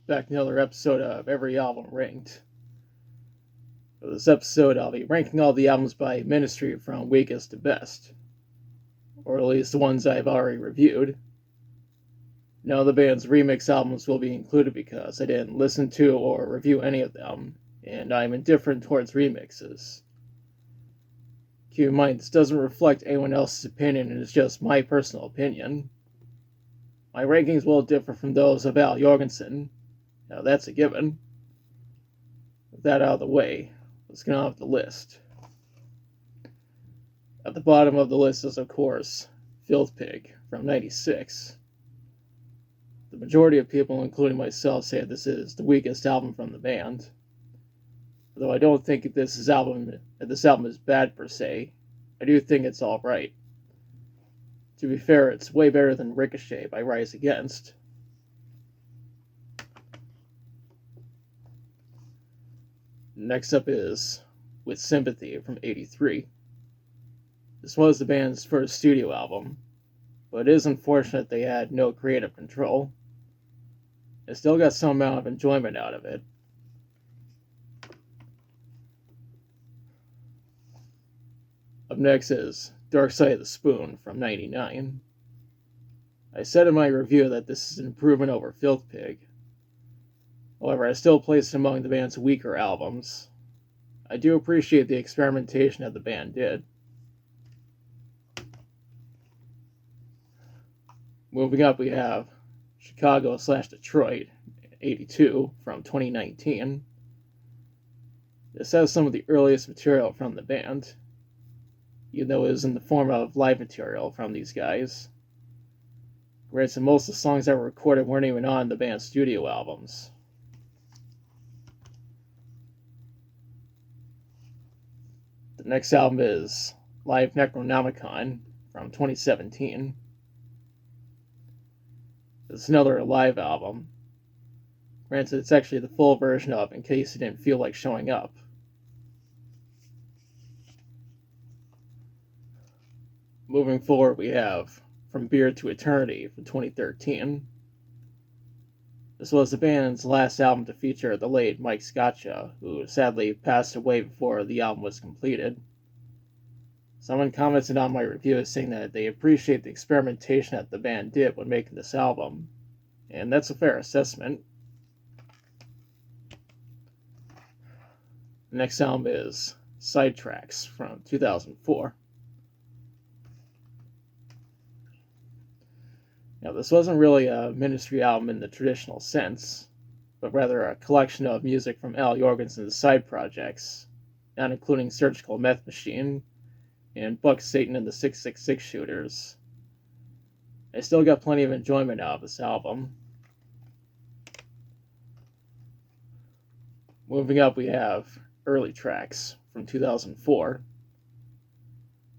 Back to another episode of Every Album Ranked. For this episode, I'll be ranking all the albums by Ministry from weakest to best, or at least the ones I've already reviewed. None of the band's remix albums will be included because I didn't listen to or review any of them, and I'm indifferent towards remixes. Keep in mind, this doesn't reflect anyone else's opinion, and it's just my personal opinion. My rankings will differ from those of Al Jourgensen. Now that's a given. With that out of the way, let's get on with the list. At the bottom of the list is, of course, Filth Pig from '96. The majority of people, including myself, say this is the weakest album from the band. Though I don't think this album is bad per se, I do think it's alright. To be fair, it's way better than Ricochet by Rise Against. Next up is With Sympathy from '83. This was the band's first studio album, but it is unfortunate they had no creative control. I still got some amount of enjoyment out of it. Up next is Dark Side of the Spoon from '99. I said in my review that this is an improvement over Filth Pig. However, I still place it among the band's weaker albums. I do appreciate the experimentation that the band did. Moving up, we have Chicago/Detroit '82 from 2019. This has some of the earliest material from the band, even though it is in the form of live material from these guys. Granted, most of the songs that were recorded weren't even on the band's studio albums. The next album is Live Necronomicon from 2017. It's another live album. Granted, it's actually the full version of In Case You Didn't Feel Like Showing Up. Moving forward, we have From Beard to Eternity from 2013. This was the band's last album to feature the late Mike Scaccia, who sadly passed away before the album was completed. Someone commented on my review saying that they appreciate the experimentation that the band did when making this album, and that's a fair assessment. The next album is Sidetracks from 2004. Now, this wasn't really a Ministry album in the traditional sense, but rather a collection of music from Al Jourgensen's side projects, not including Surgical Meth Machine and Buck Satan and the 666 Shooters. I still got plenty of enjoyment out of this album. Moving up, we have Early Tracks from 2004.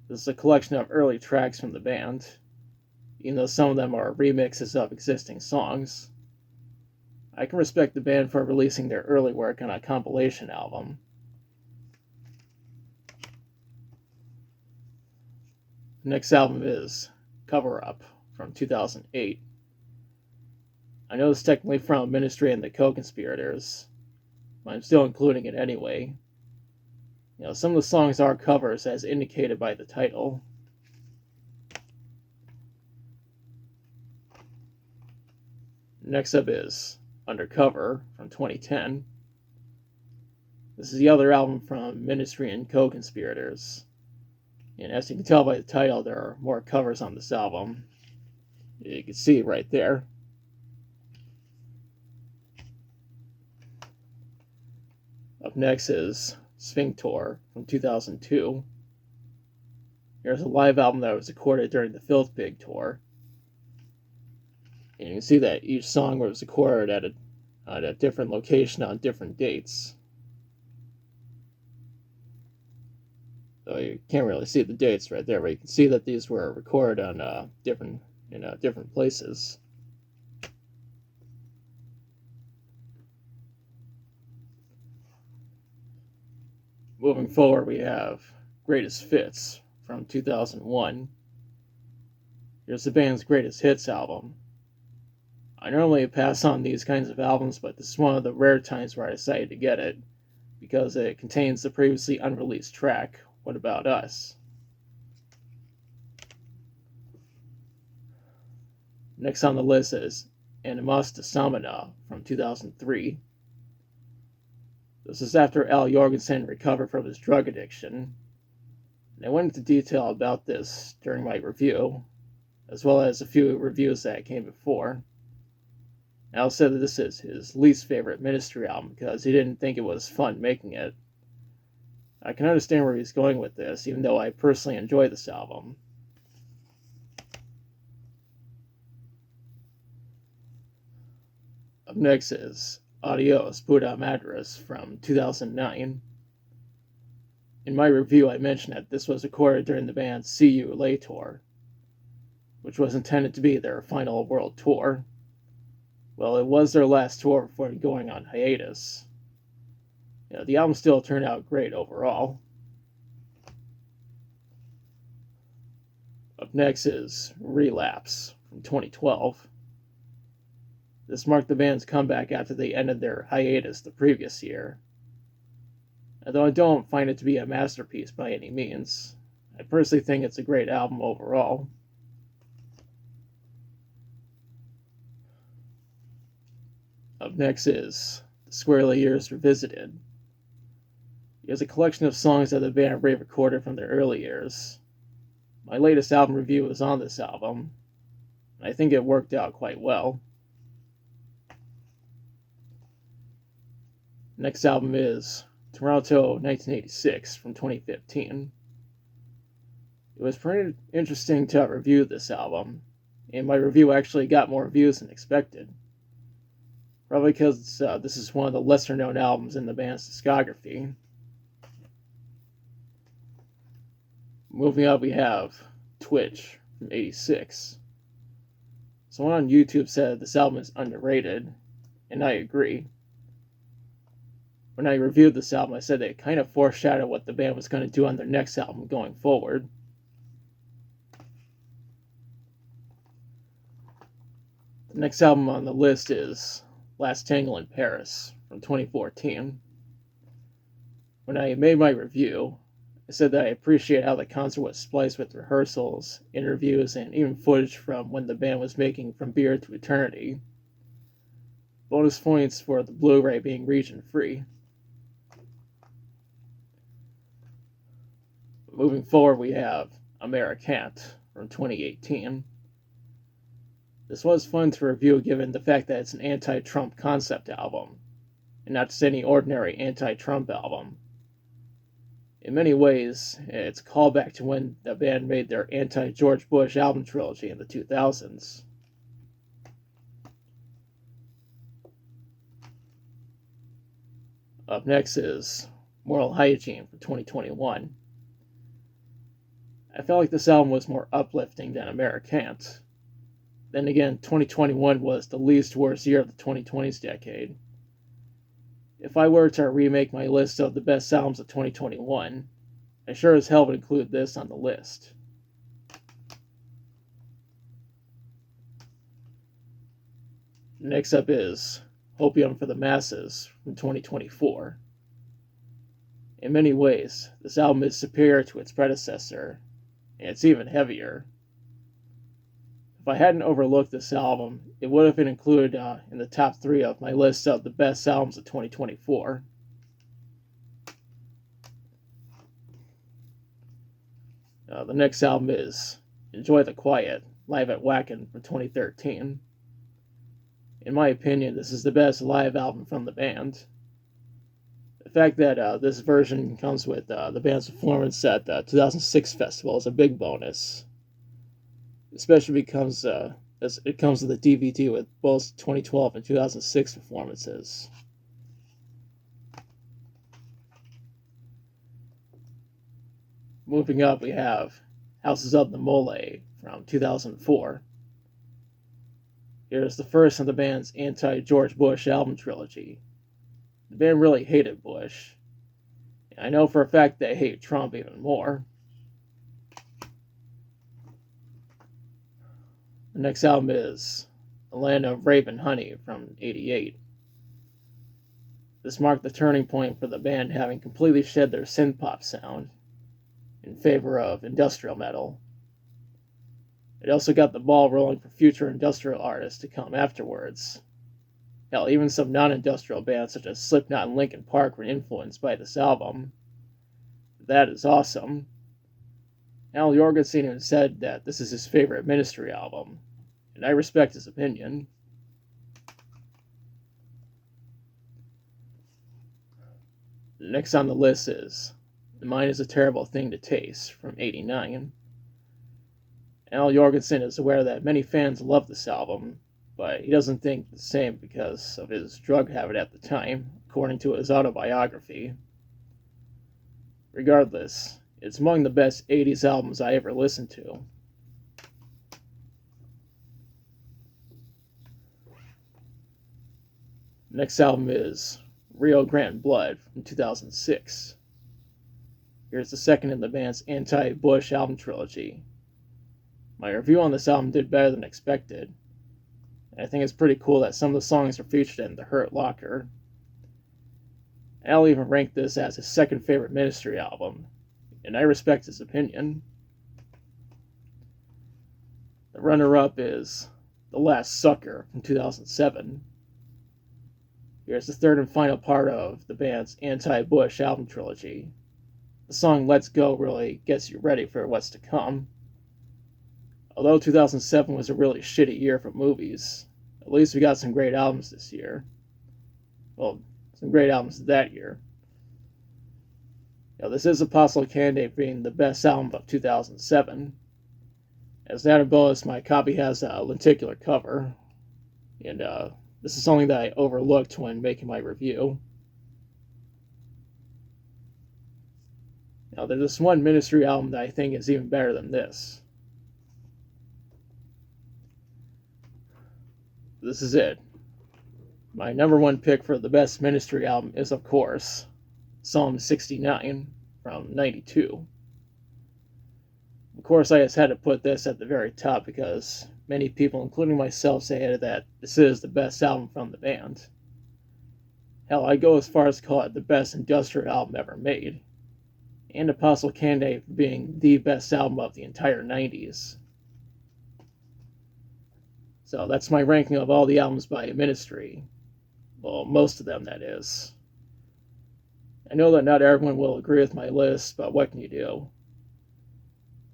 This is a collection of early tracks from the band, even though some of them are remixes of existing songs. I can respect the band for releasing their early work on a compilation album. The next album is Cover Up from 2008. I know it's technically from Ministry and the Co-Conspirators, but I'm still including it anyway. Some of the songs are covers as indicated by the title. Next up is Undercover from 2010. This is the other album from Ministry and Co-Conspirators. And as you can tell by the title, there are more covers on this album. You can see it right there. Up next is Sphincter from 2002. Here's a live album that was recorded during the Filth Pig tour. And you can see that each song was recorded at a different location on different dates. So you can't really see the dates right there, but you can see that these were recorded on different places. Moving forward, we have Greatest Fits from 2001. Here's the band's greatest hits album. I normally pass on these kinds of albums, but this is one of the rare times where I decided to get it, because it contains the previously unreleased track, What About Us? Next on the list is Animasta Samana from 2003. This is after Al Jourgensen recovered from his drug addiction. And I went into detail about this during my review, as well as a few reviews that came before. Al said that this is his least favorite Ministry album because he didn't think it was fun making it. I can understand where he's going with this, even though I personally enjoy this album. Up next is Adios Puta Madres from 2009. In my review, I mentioned that this was recorded during the band's See You Lay tour, which was intended to be their final world tour. Well, it was their last tour before going on hiatus. The album still turned out great overall. Up next is Relapse from 2012. This marked the band's comeback after they ended their hiatus the previous year. Although I don't find it to be a masterpiece by any means, I personally think it's a great album overall. Up next is The Squarely Years Revisited. It is a collection of songs that the band re-recorded from their early years. My latest album review is on this album, and I think it worked out quite well. Next album is Toronto 1986 from 2015. It was pretty interesting to review this album, and my review actually got more views than expected. Probably because this is one of the lesser known albums in the band's discography. Moving up, we have Twitch from 86. Someone on YouTube said this album is underrated, and I agree. When I reviewed this album, I said that it kind of foreshadowed what the band was going to do on their next album going forward. The next album on the list is Last Tango in Paris from 2014. When I made my review, I said that I appreciate how the concert was spliced with rehearsals, interviews, and even footage from when the band was making From Beer to Eternity. Bonus points for the Blu-ray being region-free. Moving forward, we have Americant from 2018. This was fun to review given the fact that it's an anti-Trump concept album, and not just any ordinary anti-Trump album. In many ways, it's a callback to when the band made their anti-George Bush album trilogy in the 2000s. Up next is Moral Hygiene from 2021. I felt like this album was more uplifting than Americant. Then again, 2021 was the least worst year of the 2020s decade. If I were to remake my list of the best albums of 2021, I sure as hell would include this on the list. Next up is Opium for the Masses from 2024. In many ways, this album is superior to its predecessor, and it's even heavier. If I hadn't overlooked this album, it would have been included in the top 3 of my list of the best albums of 2024. The next album is Enjoy the Quiet, live at Wacken from 2013. In my opinion, this is the best live album from the band. The fact that this version comes with the band's performance at the 2006 festival is a big bonus. Especially because as it comes with a DVD with both 2012 and 2006 performances. Moving up, we have Houses of the Mole from 2004. Here's the first of the band's anti-George Bush album trilogy. The band really hated Bush. And I know for a fact they hate Trump even more. The next album is A Land of Raven Honey from '88. This marked the turning point for the band, having completely shed their synth-pop sound in favor of industrial metal. It also got the ball rolling for future industrial artists to come afterwards. Hell, even some non-industrial bands such as Slipknot and Linkin Park were influenced by this album. That is awesome. Al Jourgensen has said that this is his favorite Ministry album, and I respect his opinion. Next on the list is Mine is a Terrible Thing to Taste from '89. Al Jourgensen is aware that many fans love this album, but he doesn't think the same because of his drug habit at the time, according to his autobiography. Regardless, it's among the best '80s albums I ever listened to. Next album is Rio Grande Blood from 2006. Here's the second in the band's anti-Bush album trilogy. My review on this album did better than expected, and I think it's pretty cool that some of the songs are featured in The Hurt Locker. Al even ranked this as his second favorite Ministry album, and I respect his opinion. The runner-up is The Last Sucker from 2007. Here's the third and final part of the band's anti-Bush album trilogy. The song Let's Go really gets you ready for what's to come. Although 2007 was a really shitty year for movies, at least we got some great albums this year. Well, some great albums that year. Now, this is a possible candidate being the best album of 2007. As an added bonus, my copy has a lenticular cover, and this is something that I overlooked when making my review. Now, there's this one Ministry album that I think is even better than this. This is it. My number one pick for the best Ministry album is, of course, Psalm 69 from '92. Of course, I just had to put this at the very top because many people, including myself, say that this is the best album from the band. Hell, I'd go as far as to call it the best industrial album ever made, and a possible candidate for being the best album of the entire '90s. So that's my ranking of all the albums by Ministry. Well, most of them, that is. I know that not everyone will agree with my list, but what can you do?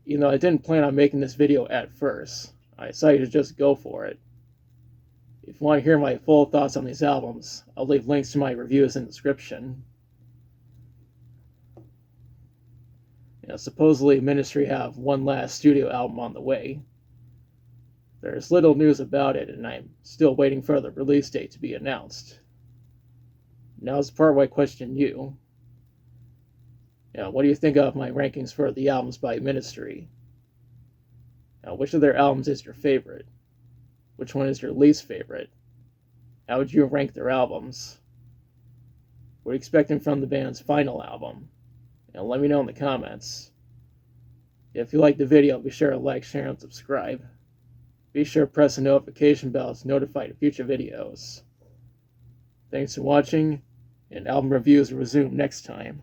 Even though I didn't plan on making this video at first, I decided to just go for it. If you want to hear my full thoughts on these albums, I'll leave links to my reviews in the description. Supposedly Ministry have one last studio album on the way. There's little news about it, and I'm still waiting for the release date to be announced. Now's the part where I question you. What do you think of my rankings for the albums by Ministry? Which of their albums is your favorite? Which one is your least favorite? How would you rank their albums? What are you expecting from the band's final album? Let me know in the comments. If you liked the video, be sure to like, share, and subscribe. Be sure to press the notification bell to notify of future videos. Thanks for watching, and album reviews will resume next time.